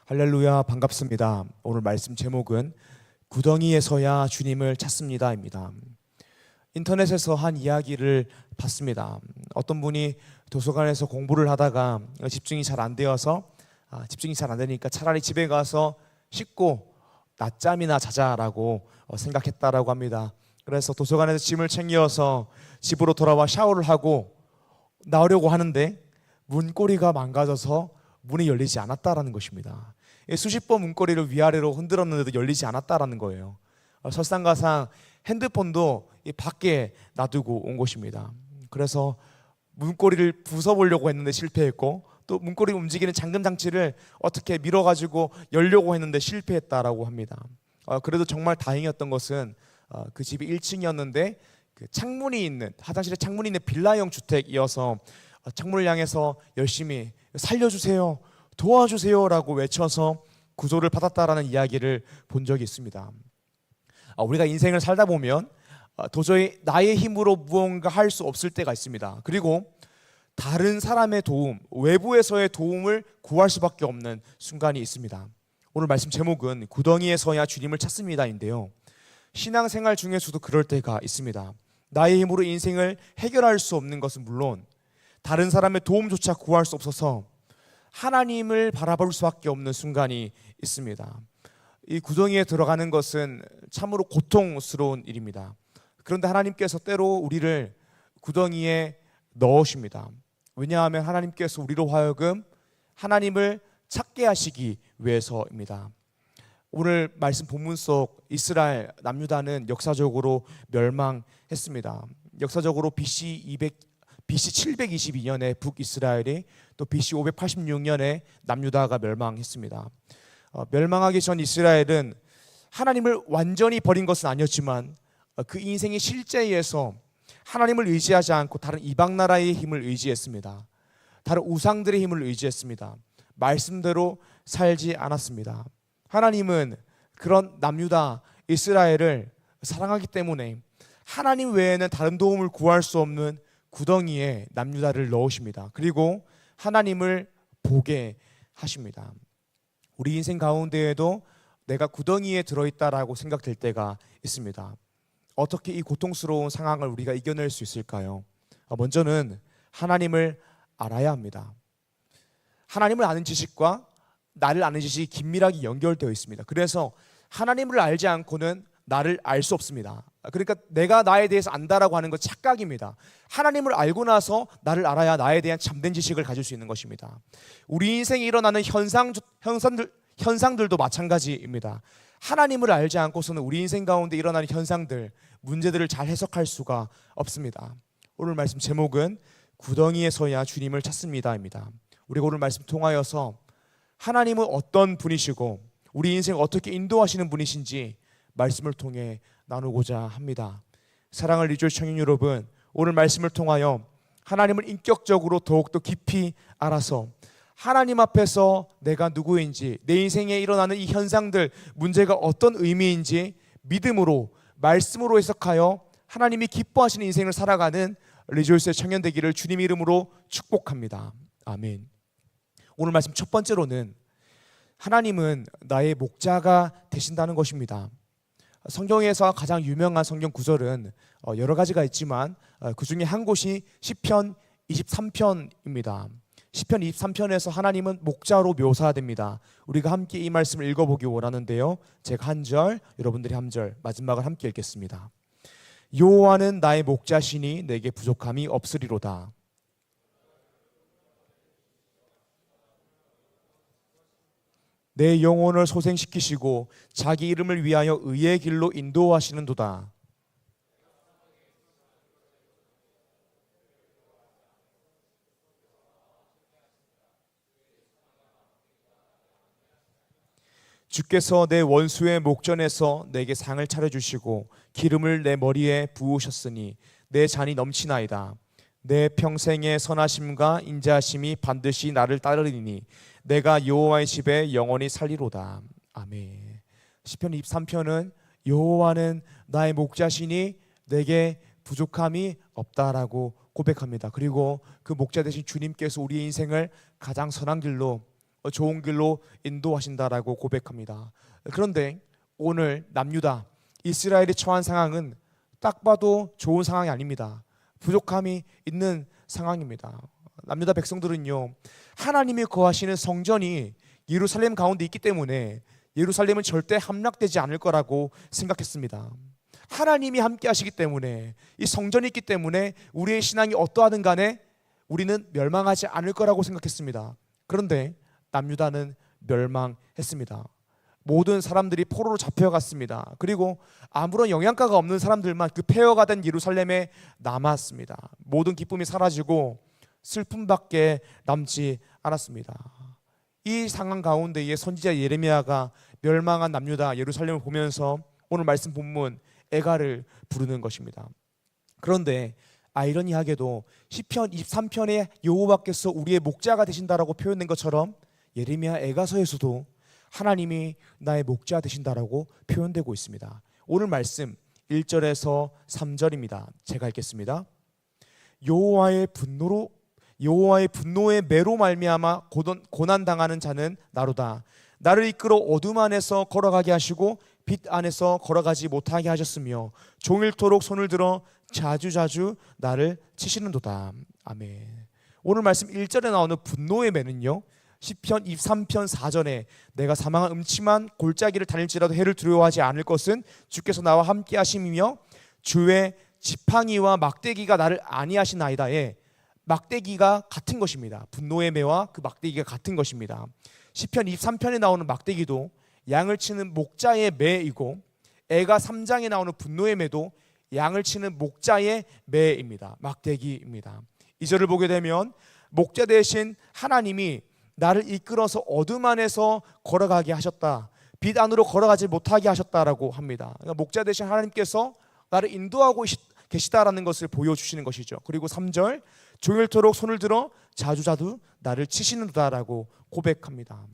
할렐루야, 반갑습니다. 오늘 말씀 제목은 구덩이에서야 주님을 찾습니다입니다. 인터넷에서 한 이야기를 봤습니다. 어떤 분이 도서관에서 공부를 하다가 집중이 잘 안 되어서 집중이 잘 안 되니까 차라리 집에 가서 씻고 낮잠이나 자자라고 생각했다라고 합니다. 그래서 도서관에서 짐을 챙겨서 집으로 돌아와 샤워를 하고 나오려고 하는데 문고리가 망가져서 문이 열리지 않았다라는 것입니다. 수십 번 문고리를 위아래로 흔들었는데도 열리지 않았다라는 거예요. 설상가상 핸드폰도 밖에 놔두고 온 것입니다. 그래서 문고리를 부숴보려고 했는데 실패했고, 또 문고리 움직이는 잠금 장치를 어떻게 밀어가지고 열려고 했는데 실패했다라고 합니다. 그래도 정말 다행이었던 것은 그 집이 1층이었는데 그 창문이 있는, 화장실에 창문이 있는 빌라형 주택이어서 창문을 향해서 열심히 살려주세요, 도와주세요라고 외쳐서 구조를 받았다라는 이야기를 본 적이 있습니다. 우리가 인생을 살다 보면 도저히 나의 힘으로 무언가 할 수 없을 때가 있습니다. 그리고 다른 사람의 도움, 외부에서의 도움을 구할 수밖에 없는 순간이 있습니다. 오늘 말씀 제목은 구덩이에서야 주님을 찾습니다인데요, 신앙생활 중에서도 그럴 때가 있습니다. 나의 힘으로 인생을 해결할 수 없는 것은 물론 다른 사람의 도움조차 구할 수 없어서 하나님을 바라볼 수밖에 없는 순간이 있습니다. 이 구덩이에 들어가는 것은 참으로 고통스러운 일입니다. 그런데 하나님께서 때로 우리를 구덩이에 넣으십니다. 왜냐하면 하나님께서 우리로 하여금 하나님을 찾게 하시기 위해서입니다. 오늘 말씀 본문 속 이스라엘 남유다는 역사적으로 멸망했습니다. 역사적으로 BC 722년에 북이스라엘이, 또 BC 586년에 남유다가 멸망했습니다. 멸망하기 전 이스라엘은 하나님을 완전히 버린 것은 아니었지만 그 인생의 실제에서 하나님을 의지하지 않고 다른 이방 나라의 힘을 의지했습니다. 다른 우상들의 힘을 의지했습니다. 말씀대로 살지 않았습니다. 하나님은 그런 남유다 이스라엘을 사랑하기 때문에 하나님 외에는 다른 도움을 구할 수 없는 구덩이에 남유다를 넣으십니다. 그리고 하나님을 보게 하십니다. 우리 인생 가운데에도 내가 구덩이에 들어있다라고 생각될 때가 있습니다. 어떻게 이 고통스러운 상황을 우리가 이겨낼 수 있을까요? 먼저는 하나님을 알아야 합니다. 하나님을 아는 지식과 나를 아는 지식이 긴밀하게 연결되어 있습니다. 그래서 하나님을 알지 않고는 나를 알 수 없습니다. 그러니까 내가 나에 대해서 안다라고 하는 건 착각입니다. 하나님을 알고 나서 나를 알아야 나에 대한 참된 지식을 가질 수 있는 것입니다. 우리 인생에 일어나는 현상들도 마찬가지입니다. 하나님을 알지 않고서는 우리 인생 가운데 일어나는 현상들, 문제들을 잘 해석할 수가 없습니다. 오늘 말씀 제목은 구덩이에서야 주님을 찾습니다입니다. 우리가 오늘 말씀 통하여서 하나님은 어떤 분이시고 우리 인생을 어떻게 인도하시는 분이신지 말씀을 통해 나누고자 합니다. 사랑을 리조이 청년 여러분, 오늘 말씀을 통하여 하나님을 인격적으로 더욱더 깊이 알아서 하나님 앞에서 내가 누구인지, 내 인생에 일어나는 이 현상들, 문제가 어떤 의미인지 믿음으로, 말씀으로 해석하여 하나님이 기뻐하시는 인생을 살아가는 리조이스의 청년 되기를 주님 이름으로 축복합니다. 아멘. 오늘 말씀 첫 번째로는 하나님은 나의 목자가 되신다는 것입니다. 성경에서 가장 유명한 성경 구절은 여러 가지가 있지만 그 중에 한 곳이 시편 23편입니다. 시편 23편에서 하나님은 목자로 묘사됩니다. 우리가 함께 이 말씀을 읽어보기 원하는데요, 제가 한 절, 여러분들이 한 절, 마지막을 함께 읽겠습니다. 여호와는 나의 목자시니 내게 부족함이 없으리로다. 내 영혼을 소생시키시고 자기 이름을 위하여 의의 길로 인도하시는도다. 주께서 내 원수의 목전에서 내게 상을 차려주시고 기름을 내 머리에 부으셨으니 내 잔이 넘치나이다. 내 평생의 선하심과 인자하심이 반드시 나를 따르리니 내가 여호와의 집에 영원히 살리로다. 아멘. 시편 23편은 여호와는 나의 목자시니 내게 부족함이 없다라고 고백합니다. 그리고 그 목자 되신 주님께서 우리의 인생을 가장 선한 길로, 좋은 길로 인도하신다라고 고백합니다. 그런데 오늘 남유다 이스라엘이 처한 상황은 딱 봐도 좋은 상황이 아닙니다. 부족함이 있는 상황입니다. 남유다 백성들은요, 하나님이 거하시는 성전이 예루살렘 가운데 있기 때문에 예루살렘은 절대 함락되지 않을 거라고 생각했습니다. 하나님이 함께 하시기 때문에, 이 성전이 있기 때문에 우리의 신앙이 어떠하든 간에 우리는 멸망하지 않을 거라고 생각했습니다. 그런데 남유다는 멸망했습니다. 모든 사람들이 포로로 잡혀갔습니다. 그리고 아무런 영양가가 없는 사람들만 그 폐허가 된 예루살렘에 남았습니다. 모든 기쁨이 사라지고 슬픔밖에 남지 않았습니다. 이 상황 가운데에 선지자 예레미야가 멸망한 남유다 예루살렘을 보면서 오늘 말씀 본문 애가를 부르는 것입니다. 그런데 아이러니하게도 시편 23편에 여호와께서 우리의 목자가 되신다라고 표현된 것처럼 예레미야 애가서에서도 하나님이 나의 목자 되신다라고 표현되고 있습니다. 오늘 말씀 1절에서 3절입니다. 제가 읽겠습니다. 여호와의 분노의 매로 말미암아 고난 당하는 자는 나로다. 나를 이끌어 어둠 안에서 걸어가게 하시고 빛 안에서 걸어가지 못하게 하셨으며 종일토록 손을 들어 자주자주 나를 치시는도다. 아멘. 오늘 말씀 1절에 나오는 분노의 매는요, 시편 23편 4절에 내가 사망한 음침한 골짜기를 다닐지라도 해를 두려워하지 않을 것은 주께서 나와 함께 하심이며 주의 지팡이와 막대기가 나를 안위하시나이다에 막대기가 같은 것입니다. 분노의 매와 그 막대기가 같은 것입니다. 시편 23편에 나오는 막대기도 양을 치는 목자의 매이고, 애가 3장에 나오는 분노의 매도 양을 치는 목자의 매입니다. 막대기입니다. 이 절을 보게 되면 목자 대신 하나님이 나를 이끌어서 어둠 안에서 걸어가게 하셨다, 빛 안으로 걸어가지 못하게 하셨다라고 합니다. 그러니까 목자 대신 하나님께서 나를 인도하고 계시다라는 것을 보여주시는 것이죠. 그리고 3절 종일토록 손을 들어 자주자주 나를 치시는도다라고 고백합니다.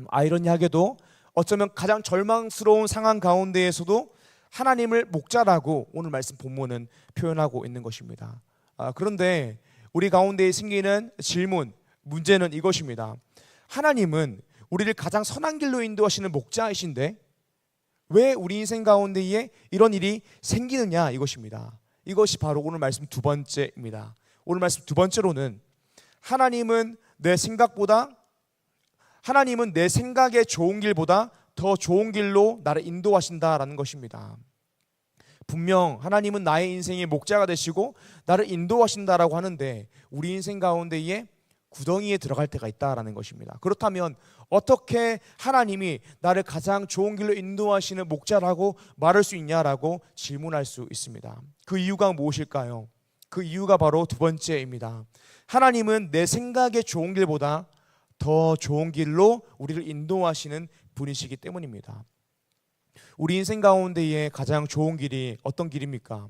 아이러니하게도 어쩌면 가장 절망스러운 상황 가운데에서도 하나님을 목자라고 오늘 말씀 본문은 표현하고 있는 것입니다. 그런데 우리 가운데에 생기는 질문, 문제는 이것입니다. 하나님은 우리를 가장 선한 길로 인도하시는 목자이신데 왜 우리 인생 가운데에 이런 일이 생기느냐, 이것입니다. 이것이 바로 오늘 말씀 두 번째입니다. 오늘 말씀 두 번째로는 하나님은 내 생각의 좋은 길보다 더 좋은 길로 나를 인도하신다라는 것입니다. 분명 하나님은 나의 인생의 목자가 되시고 나를 인도하신다라고 하는데 우리 인생 가운데에 구덩이에 들어갈 때가 있다라는 것입니다. 그렇다면 어떻게 하나님이 나를 가장 좋은 길로 인도하시는 목자라고 말할 수 있냐라고 질문할 수 있습니다. 그 이유가 무엇일까요? 그 이유가 바로 두 번째입니다. 하나님은 내 생각의 좋은 길보다 더 좋은 길로 우리를 인도하시는 분이시기 때문입니다. 우리 인생 가운데에 가장 좋은 길이 어떤 길입니까?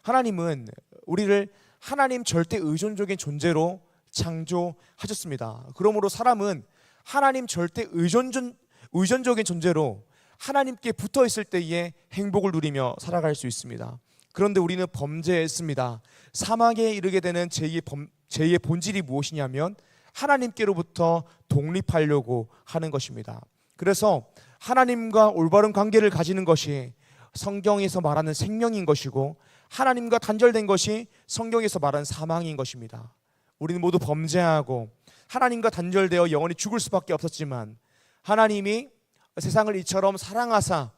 하나님은 우리를 하나님 절대 의존적인 존재로 창조하셨습니다. 그러므로 사람은 하나님 절대 의존적인 존재로 하나님께 붙어 있을 때에 행복을 누리며 살아갈 수 있습니다. 그런데 우리는 범죄했습니다. 사망에 이르게 되는 죄의 본질이 무엇이냐면 하나님께로부터 독립하려고 하는 것입니다. 그래서 하나님과 올바른 관계를 가지는 것이 성경에서 말하는 생명인 것이고, 하나님과 단절된 것이 성경에서 말하는 사망인 것입니다. 우리는 모두 범죄하고 하나님과 단절되어 영원히 죽을 수밖에 없었지만 하나님이 세상을 이처럼 사랑하사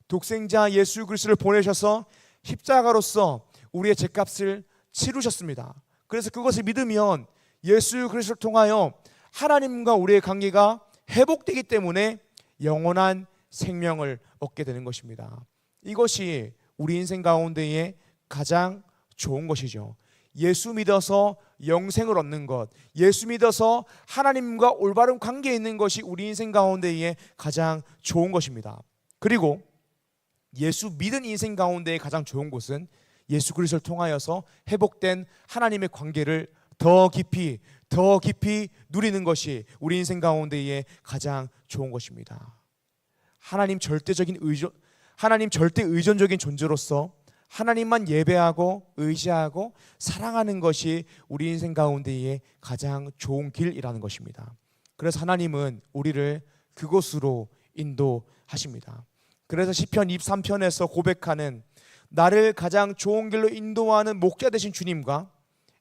독생자 예수 그리스도를 보내셔서 십자가로서 우리의 죄값을 치르셨습니다. 그래서 그것을 믿으면 예수 그리스도를 통하여 하나님과 우리의 관계가 회복되기 때문에 영원한 생명을 얻게 되는 것입니다. 이것이 우리 인생 가운데에 가장 좋은 것이죠. 예수 믿어서 영생을 얻는 것, 예수 믿어서 하나님과 올바른 관계에 있는 것이 우리 인생 가운데에 가장 좋은 것입니다. 그리고 예수 믿은 인생 가운데에 가장 좋은 것은 예수 그리스도를 통하여서 회복된 하나님의 관계를 더 깊이 누리는 것이 우리 인생 가운데에 가장 좋은 것입니다. 하나님 절대 의존적인 존재로서 하나님만 예배하고 의지하고 사랑하는 것이 우리 인생 가운데에 가장 좋은 길이라는 것입니다. 그래서 하나님은 우리를 그곳으로 인도하십니다. 그래서 시편 23편에서 고백하는 나를 가장 좋은 길로 인도하는 목자 되신 주님과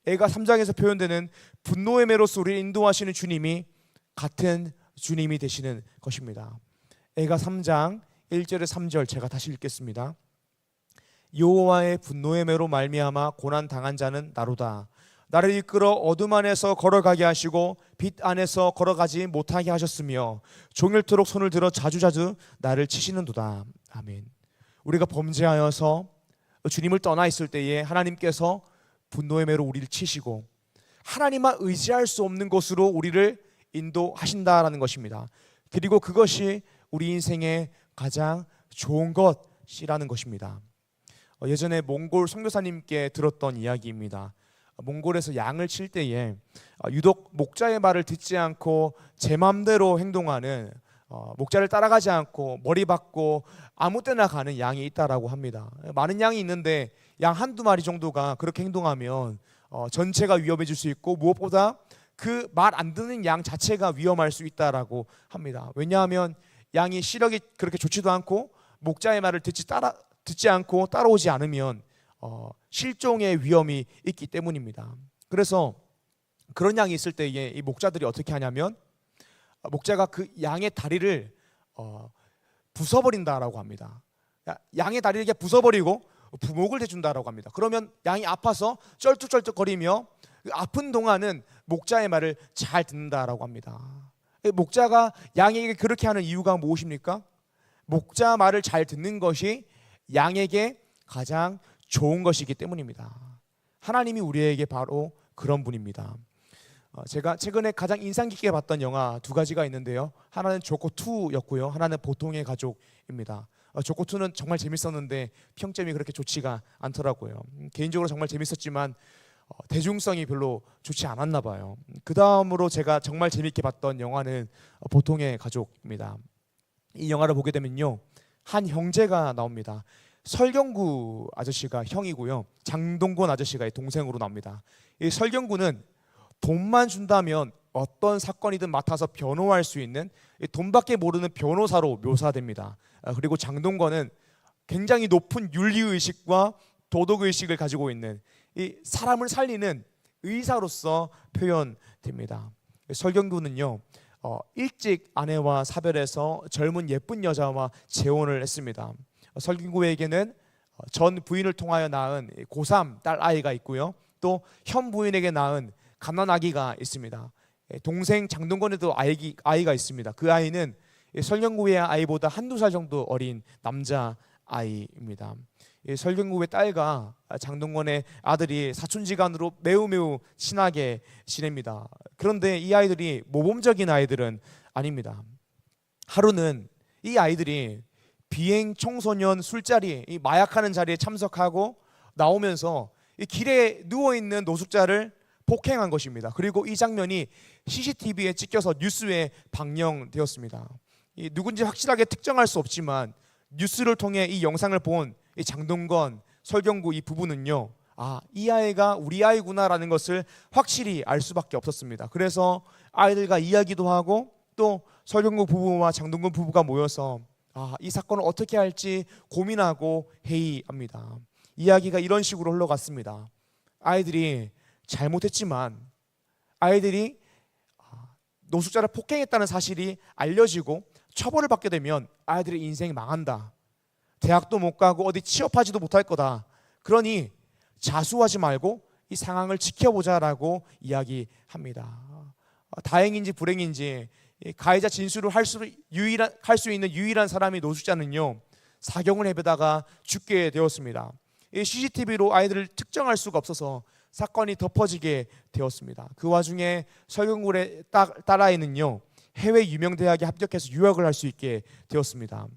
애가 3장에서 표현되는 분노의 매로서 우리를 인도하시는 주님이 같은 주님이 되시는 것입니다. 애가 3장 1절에 3절 제가 다시 읽겠습니다. 여호와의 분노의 매로 말미암아 고난 당한 자는 나로다. 나를 이끌어 어둠 안에서 걸어가게 하시고 빛 안에서 걸어가지 못하게 하셨으며 종일토록 손을 들어 자주자주 나를 치시는도다. 아멘. 우리가 범죄하여서 주님을 떠나 있을 때에 하나님께서 분노의 매로 우리를 치시고 하나님만 의지할 수 없는 곳으로 우리를 인도하신다라는 것입니다. 그리고 그것이 우리 인생의 가장 좋은 것이라는 것입니다. 예전에 몽골 선교사님께 들었던 이야기입니다. 몽골에서 양을 칠 때에 유독 목자의 말을 듣지 않고 제 맘대로 행동하는 목자를 따라가지 않고 머리 박고 아무 때나 가는 양이 있다라고 합니다. 많은 양이 있는데 양 한두 마리 정도가 그렇게 행동하면 전체가 위험해질 수 있고 무엇보다 그 말 안 듣는 양 자체가 위험할 수 있다라고 합니다. 왜냐하면 양이 시력이 그렇게 좋지도 않고 목자의 말을 듣지 않고 따라오지 않으면 실종의 위험이 있기 때문입니다. 그래서 그런 양이 있을 때에 이 목자들이 어떻게 하냐면 목자가 그 양의 다리를 부숴버린다라고 합니다. 양의 다리를 이렇게 부숴버리고 부목을 대준다라고 합니다. 그러면 양이 아파서 쩔뚝쩔뚝거리며 아픈 동안은 목자의 말을 잘 듣는다라고 합니다. 목자가 양에게 그렇게 하는 이유가 무엇입니까? 목자 말을 잘 듣는 것이 양에게 가장 좋은 것이기 때문입니다. 하나님이 우리에게 바로 그런 분입니다. 제가 최근에 가장 인상 깊게 봤던 영화 두 가지가 있는데요. 하나는 조커2였고요. 하나는 보통의 가족입니다. 조커2는 정말 재밌었는데 평점이 그렇게 좋지가 않더라고요. 개인적으로 정말 재밌었지만 대중성이 별로 좋지 않았나 봐요. 그 다음으로 제가 정말 재밌게 봤던 영화는 보통의 가족입니다. 이 영화를 보게 되면요, 한 형제가 나옵니다. 설경구 아저씨가 형이고요, 장동건 아저씨가 동생으로 나옵니다. 이 설경구는 돈만 준다면 어떤 사건이든 맡아서 변호할 수 있는 돈밖에 모르는 변호사로 묘사됩니다. 그리고 장동건은 굉장히 높은 윤리의식과 도덕의식을 가지고 있는 이 사람을 살리는 의사로서 표현됩니다. 설경구는요, 일찍 아내와 사별해서 젊은 예쁜 여자와 재혼을 했습니다. 설경구에게는 전 부인을 통하여 낳은 고3 딸 아이가 있고요, 또 현 부인에게 낳은 갓난 아기가 있습니다. 동생 장동건에도 아이가 있습니다. 그 아이는 설경구의 아이보다 한두 살 정도 어린 남자 아이입니다. 설경구의 딸과 장동건의 아들이 사촌지간으로 매우 친하게 지냅니다. 그런데 이 아이들이 모범적인 아이들은 아닙니다. 하루는 이 아이들이 비행 청소년 술자리, 이 마약하는 자리에 참석하고 나오면서 이 길에 누워있는 노숙자를 폭행한 것입니다. 그리고 이 장면이 CCTV에 찍혀서 뉴스에 방영되었습니다. 누군지 확실하게 특정할 수 없지만 뉴스를 통해 이 영상을 본 이 장동건, 설경구 이 부부는요, 이 아이가 우리 아이구나라는 것을 확실히 알 수밖에 없었습니다. 그래서 아이들과 이야기도 하고 또 설경구 부부와 장동건 부부가 모여서 이 사건을 어떻게 할지 고민하고 회의합니다. 이야기가 이런 식으로 흘러갔습니다. 아이들이 잘못했지만 아이들이 노숙자를 폭행했다는 사실이 알려지고 처벌을 받게 되면 아이들의 인생이 망한다. 대학도 못 가고 어디 취업하지도 못할 거다. 그러니 자수하지 말고 이 상황을 지켜보자라고 이야기합니다. 다행인지 불행인지 가해자 진술을 할 수 있는 유일한 사람이 노숙자는요, 사경을 해배다가 죽게 되었습니다. 이 CCTV로 아이들을 특정할 수가 없어서 사건이 덮어지게 되었습니다. 그 와중에 설경구의 딸아이는요, 해외 유명 대학에 합격해서 유학을 할 수 있게 되었습니다.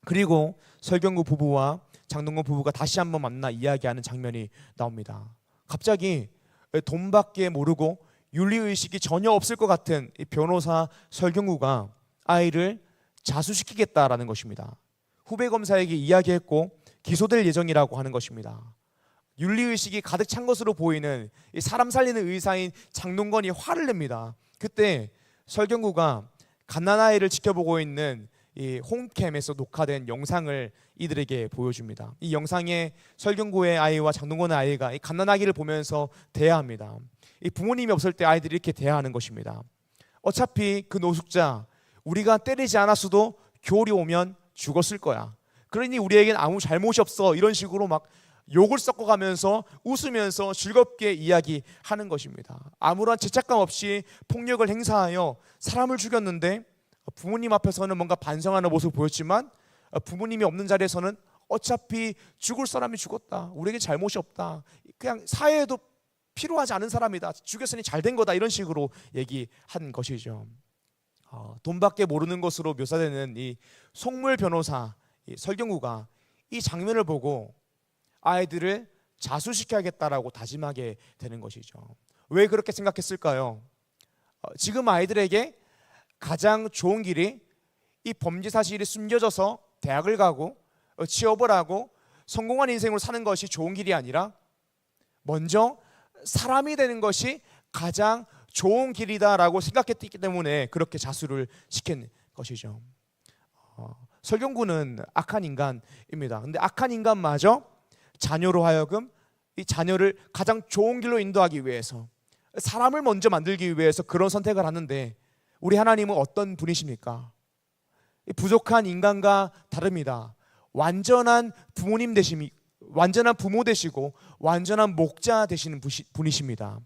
그리고 설경구 부부와 장동건 부부가 다시 한번 만나 이야기하는 장면이 나옵니다. 갑자기 돈밖에 모르고 윤리의식이 전혀 없을 것 같은 이 변호사 설경구가 아이를 자수시키겠다라는 것입니다. 후배 검사에게 이야기했고 기소될 예정이라고 하는 것입니다. 윤리의식이 가득 찬 것으로 보이는 이 사람 살리는 의사인 장동건이 화를 냅니다. 그때 설경구가 갓난아이를 지켜보고 있는 이 홈캠에서 녹화된 영상을 이들에게 보여줍니다. 이 영상에 설경구의 아이와 장동건의 아이가 이 갓난아기를 보면서 대화합니다. 이 부모님이 없을 때 아이들이 이렇게 대화하는 것입니다. 어차피 그 노숙자 우리가 때리지 않았어도 겨울이 오면 죽었을 거야. 그러니 우리에겐 아무 잘못이 없어. 이런 식으로 막 욕을 섞어가면서 웃으면서 즐겁게 이야기하는 것입니다. 아무런 죄책감 없이 폭력을 행사하여 사람을 죽였는데 부모님 앞에서는 뭔가 반성하는 모습을 보였지만 부모님이 없는 자리에서는 어차피 죽을 사람이 죽었다. 우리에게 잘못이 없다. 그냥 사회에도 필요하지 않은 사람이다. 죽였으니 잘된 거다. 이런 식으로 얘기한 것이죠. 돈밖에 모르는 것으로 묘사되는 이 속물 변호사 이 설경구가 이 장면을 보고 아이들을 자수시켜야겠다라고 다짐하게 되는 것이죠. 왜 그렇게 생각했을까요? 지금 아이들에게 가장 좋은 길이 이 범죄 사실이 숨겨져서 대학을 가고 취업을 하고 성공한 인생으로 사는 것이 좋은 길이 아니라 먼저 사람이 되는 것이 가장 좋은 길이다라고 생각했기 때문에 그렇게 자수를 시킨 것이죠. 설경구는 악한 인간입니다. 근데 악한 인간마저 자녀로 하여금 이 자녀를 가장 좋은 길로 인도하기 위해서 사람을 먼저 만들기 위해서 그런 선택을 하는데 우리 하나님은 어떤 분이십니까? 부족한 인간과 다릅니다. 완전한 부모님 되심이 완전한 부모 되시고 완전한 목자 되시는 분이십니다.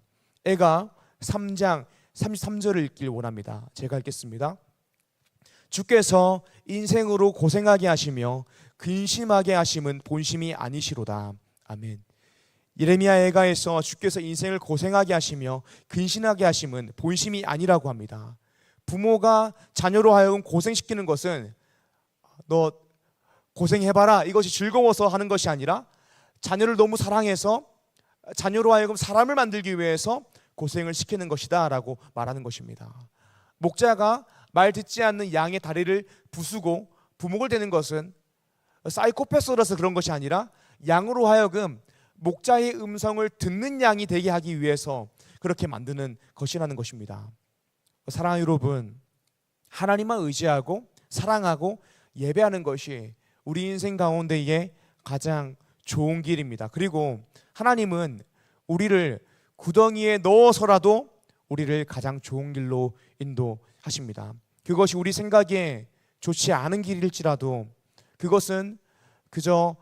애가 3장 33절을 읽길 원합니다. 제가 읽겠습니다. 주께서 인생으로 고생하게 하시며 근심하게 하심은 본심이 아니시로다. 아멘. 예레미야 애가에서 주께서 인생을 고생하게 하시며 근심하게 하심은 본심이 아니라고 합니다. 부모가 자녀로 하여금 고생시키는 것은 너 고생해봐라 이것이 즐거워서 하는 것이 아니라 자녀를 너무 사랑해서 자녀로 하여금 사람을 만들기 위해서 고생을 시키는 것이다 라고 말하는 것입니다. 목자가 말 듣지 않는 양의 다리를 부수고 부목을 대는 것은 사이코패스라서 그런 것이 아니라 양으로 하여금 목자의 음성을 듣는 양이 되게 하기 위해서 그렇게 만드는 것이라는 것입니다. 사랑하는 여러분, 하나님만 의지하고 사랑하고 예배하는 것이 우리 인생 가운데의 가장 좋은 길입니다. 그리고 하나님은 우리를 구덩이에 넣어서라도 우리를 가장 좋은 길로 인도하십니다. 그것이 우리 생각에 좋지 않은 길일지라도 그것은 그저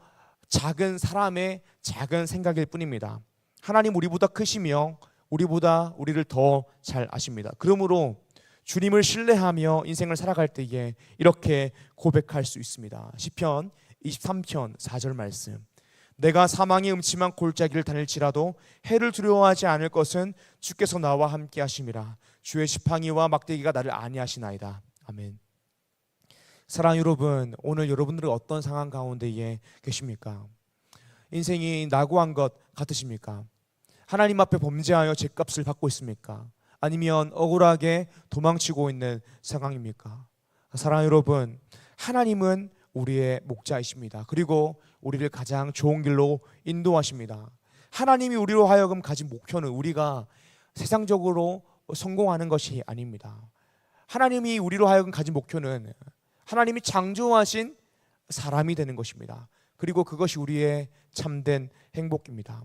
작은 사람의 작은 생각일 뿐입니다. 하나님 우리보다 크시며 우리보다 우리를 더 잘 아십니다. 그러므로 주님을 신뢰하며 인생을 살아갈 때에 이렇게 고백할 수 있습니다. 시편 23편 4절 말씀. 내가 사망의 음침한 골짜기를 다닐지라도 해를 두려워하지 않을 것은 주께서 나와 함께 하심이라. 주의 지팡이와 막대기가 나를 안위하시나이다. 아멘. 사랑하는 여러분, 오늘 여러분들은 어떤 상황 가운데에 계십니까? 인생이 낙오한 것 같으십니까? 하나님 앞에 범죄하여 죗값을 받고 있습니까? 아니면 억울하게 도망치고 있는 상황입니까? 사랑하는 여러분, 하나님은 우리의 목자이십니다. 그리고 우리를 가장 좋은 길로 인도하십니다. 하나님이 우리로 하여금 가진 목표는 우리가 세상적으로 성공하는 것이 아닙니다. 하나님이 우리로 하여금 가진 목표는 하나님이 창조하신 사람이 되는 것입니다. 그리고 그것이 우리의 참된 행복입니다.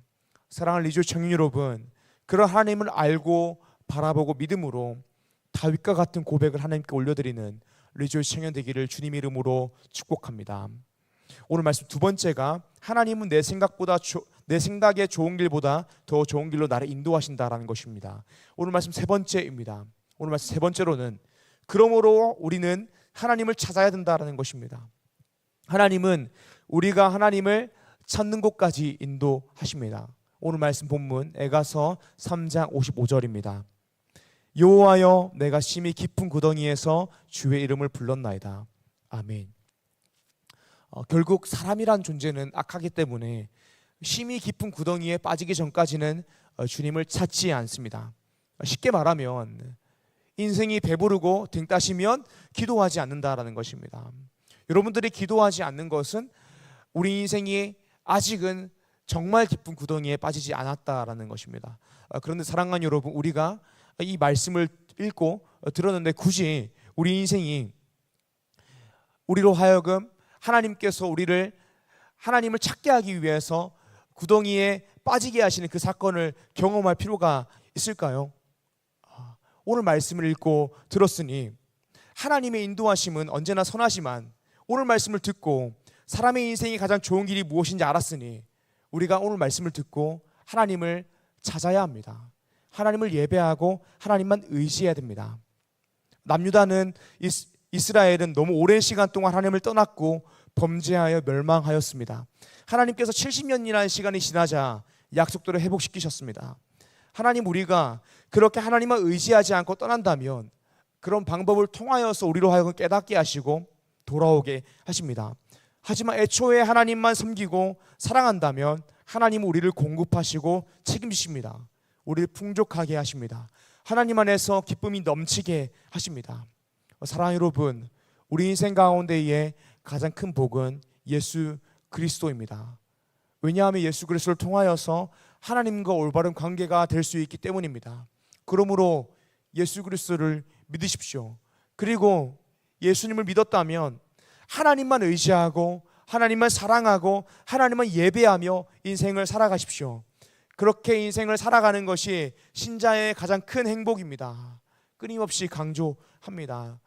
사랑하는 리조 청년 여러분, 그런 하나님을 알고 바라보고 믿음으로 다윗과 같은 고백을 하나님께 올려드리는 리조 청년 되기를 주님 이름으로 축복합니다. 오늘 말씀 두 번째가 하나님은 내 생각의 좋은 길보다 더 좋은 길로 나를 인도하신다라는 것입니다. 오늘 말씀 세 번째입니다. 오늘 말씀 세 번째로는 그러므로 우리는 하나님을 찾아야 된다라는 것입니다. 하나님은 우리가 하나님을 찾는 곳까지 인도하십니다. 오늘 말씀 본문 에가서 3장 55절입니다. 여호와여 내가 심히 깊은 구덩이에서 주의 이름을 불렀나이다. 아멘. 결국 사람이란 존재는 악하기 때문에 심히 깊은 구덩이에 빠지기 전까지는 주님을 찾지 않습니다. 쉽게 말하면 인생이 배부르고 등 따시면 기도하지 않는다라는 것입니다. 여러분들이 기도하지 않는 것은 우리 인생이 아직은 정말 깊은 구덩이에 빠지지 않았다라는 것입니다. 그런데 사랑하는 여러분, 우리가 이 말씀을 읽고 들었는데 굳이 우리 인생이 우리로 하여금 하나님께서 하나님을 찾게 하기 위해서 구덩이에 빠지게 하시는 그 사건을 경험할 필요가 있을까요? 오늘 말씀을 읽고 들었으니 하나님의 인도하심은 언제나 선하지만 오늘 말씀을 듣고 사람의 인생이 가장 좋은 길이 무엇인지 알았으니 우리가 오늘 말씀을 듣고 하나님을 찾아야 합니다. 하나님을 예배하고 하나님만 의지해야 됩니다. 남유다는 이스라엘은 너무 오랜 시간 동안 하나님을 떠났고 범죄하여 멸망하였습니다. 하나님께서 70년이라는 시간이 지나자 약속대로 회복시키셨습니다. 하나님, 우리가 그렇게 하나님만 의지하지 않고 떠난다면 그런 방법을 통하여서 우리로 하여금 깨닫게 하시고 돌아오게 하십니다. 하지만 애초에 하나님만 섬기고 사랑한다면 하나님은 우리를 공급하시고 책임지십니다. 우리를 풍족하게 하십니다. 하나님 안에서 기쁨이 넘치게 하십니다. 사랑하는 여러분, 우리 인생 가운데의 가장 큰 복은 예수 그리스도입니다. 왜냐하면 예수 그리스도를 통하여서 하나님과 올바른 관계가 될 수 있기 때문입니다. 그러므로 예수 그리스도를 믿으십시오. 그리고 예수님을 믿었다면 하나님만 의지하고 하나님만 사랑하고 하나님만 예배하며 인생을 살아가십시오. 그렇게 인생을 살아가는 것이 신자의 가장 큰 행복입니다. 끊임없이 강조합니다.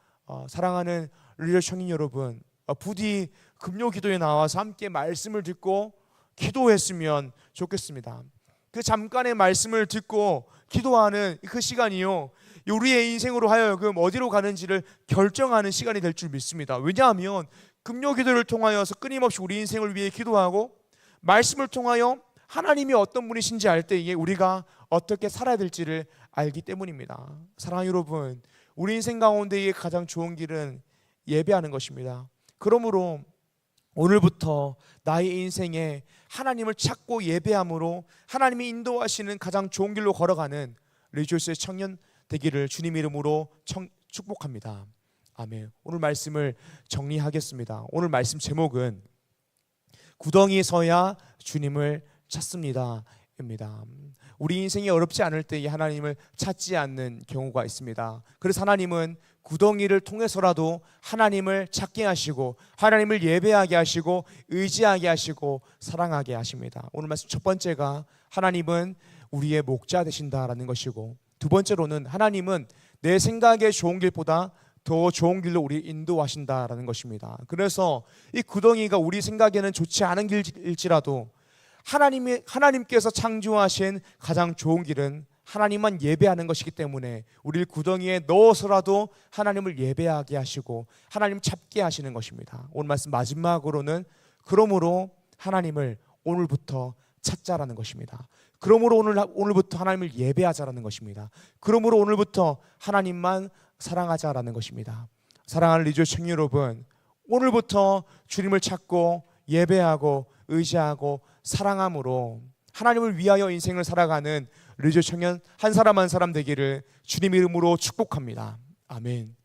사랑하는 리더 청인 여러분, 부디 금요 기도에 나와서 함께 말씀을 듣고 기도했으면 좋겠습니다. 그 잠깐의 말씀을 듣고 기도하는 그 시간이요, 우리의 인생으로 하여금 어디로 가는지를 결정하는 시간이 될 줄 믿습니다. 왜냐하면 금요 기도를 통하여서 끊임없이 우리 인생을 위해 기도하고 말씀을 통하여 하나님이 어떤 분이신지 알 때에 우리가 어떻게 살아야 될지를 알기 때문입니다. 사랑하는 여러분, 우리 인생 가운데의 가장 좋은 길은 예배하는 것입니다. 그러므로 오늘부터 나의 인생에 하나님을 찾고 예배함으로 하나님이 인도하시는 가장 좋은 길로 걸어가는 리조스의 청년 되기를 주님 이름으로 축복합니다. 아멘. 오늘 말씀을 정리하겠습니다. 오늘 말씀 제목은 구덩이에 서야 주님을 찾습니다 입니다. 우리 인생이 어렵지 않을 때에 하나님을 찾지 않는 경우가 있습니다. 그래서 하나님은 구덩이를 통해서라도 하나님을 찾게 하시고 하나님을 예배하게 하시고 의지하게 하시고 사랑하게 하십니다. 오늘 말씀 첫 번째가 하나님은 우리의 목자 되신다라는 것이고, 두 번째로는 하나님은 내 생각의 좋은 길보다 더 좋은 길로 우리 인도하신다라는 것입니다. 그래서 이 구덩이가 우리 생각에는 좋지 않은 길일지라도 하나님께서 창조하신 가장 좋은 길은 하나님만 예배하는 것이기 때문에 우리를 구덩이에 넣어서라도 하나님을 예배하게 하시고 하나님 찾게 하시는 것입니다. 오늘 말씀 마지막으로는 그러므로 하나님을 오늘부터 찾자라는 것입니다. 그러므로 오늘부터 하나님을 예배하자라는 것입니다. 그러므로 오늘부터 하나님만 사랑하자라는 것입니다. 사랑하는 리조 청년 여러분, 오늘부터 주님을 찾고 예배하고 의지하고 사랑함으로 하나님을 위하여 인생을 살아가는 리조 청년 한 사람 한 사람 되기를 주님 이름으로 축복합니다. 아멘.